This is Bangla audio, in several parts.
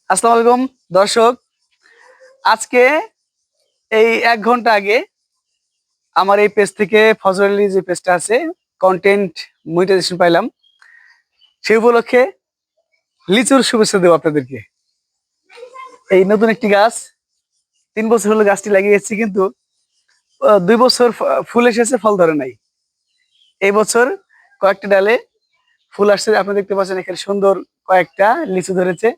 আসসালামু আলাইকুম দর্শক। আজকে এই 1 ঘন্টা আগে আমার এই পেজ থেকে ফজর আলী যে পেজটা আছে কন্টেন্ট মনিটাইজেশন পাইলাম। সেই উপলক্ষে লিচুর শুভেচ্ছা দেবো আপনাদেরকে। এই নতুন একটি গাছ 3 বছর হলো গাছটি লাগিয়েছি, কিন্তু 2 বছর ফুল এসেছে, ফল ধরে নাই। এই বছর কয়েকটা ডালে ফুল আসছে, আপনি দেখতে পাচ্ছেন এখানে সুন্দর কয়েকটা লিচু ধরেছে।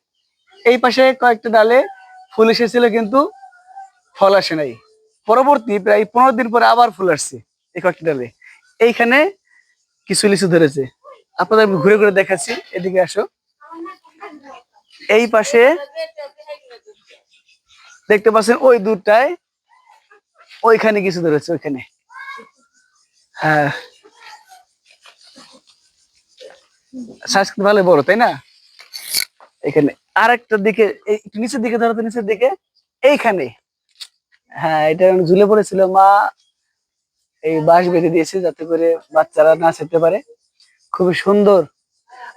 এই পাশে কয়েকটা ডালে ফুল এসেছিল, কিন্তু ফল আসে নাই। পরবর্তী প্রায় 15 দিন পরে আবার ফুল আসছে এই কয়েকটা ডালে। এইখানে কিছু লিচু ধরেছে, আপনাদের আমি ঘুরে ঘুরে দেখাচ্ছি, এদিকে আসো। এই পাশে দেখতে পাচ্ছেন ওই দূরটায় ওইখানে কিছু ধরেছে, ওইখানে। হ্যাঁ, শ্বাস ভালো বড়, তাই না? এখানে আরেকটা দিকে, একটু নিচের দিকে ধরো তো, নিচের দিকে এইখানে। হ্যাঁ, এটা ঝুলে পড়েছিল, মা এই বাঁশ বেঁধে দিয়েছে যাতে করে বাচ্চারা না খেতে পারে। খুবই সুন্দর।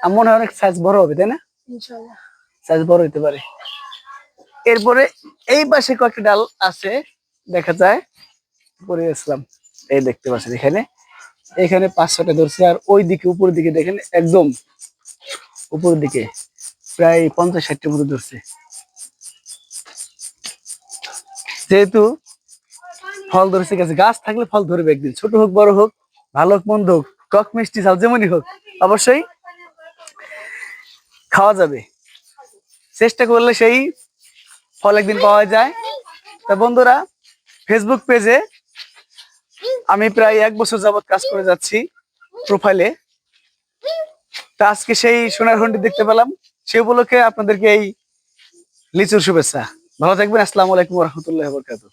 আমার মনে হয় অনেক সাইজ বড় হবে, তাই না? ইনশাআল্লাহ সাইজ বড় হতে পারে। এরপরে এই পাশে কয়েকটা ডাল আছে, দেখা যায় পরে আসলাম। এই দেখতে পাচ্ছেন এখানে, এখানে 5-6টা ধরছে। আর ওই দিকে উপরের দিকে দেখেন, একদম উপরের দিকে প্রায় 50-60টার মতো ধরছে। যেহেতু ফল ধরছে গেছে, গাছ থাকলে ফল ধরবে একদিন, ছোট হোক বড় হোক, ভালো হোক মন্দ হোক, টক মিষ্টি ঝাল যেমনই হোক, অবশ্যই খাওয়া যাবে। চেষ্টা করলে সেই ফল একদিন পাওয়া যায়। তা বন্ধুরা, ফেসবুক পেজে আমি প্রায় 1 বছর যাবত কাজ করে যাচ্ছি প্রোফাইলে। তা আজকে সেই সোনার হন্ডি দেখতে পেলাম, সে উপলক্ষে আপনাদেরকে এই লিচুর শুভেচ্ছা। ভালো থাকবেন। আসসালামু আলাইকুম ওয়া রাহমাতুল্লাহি ওয়া বারাকাতুহু।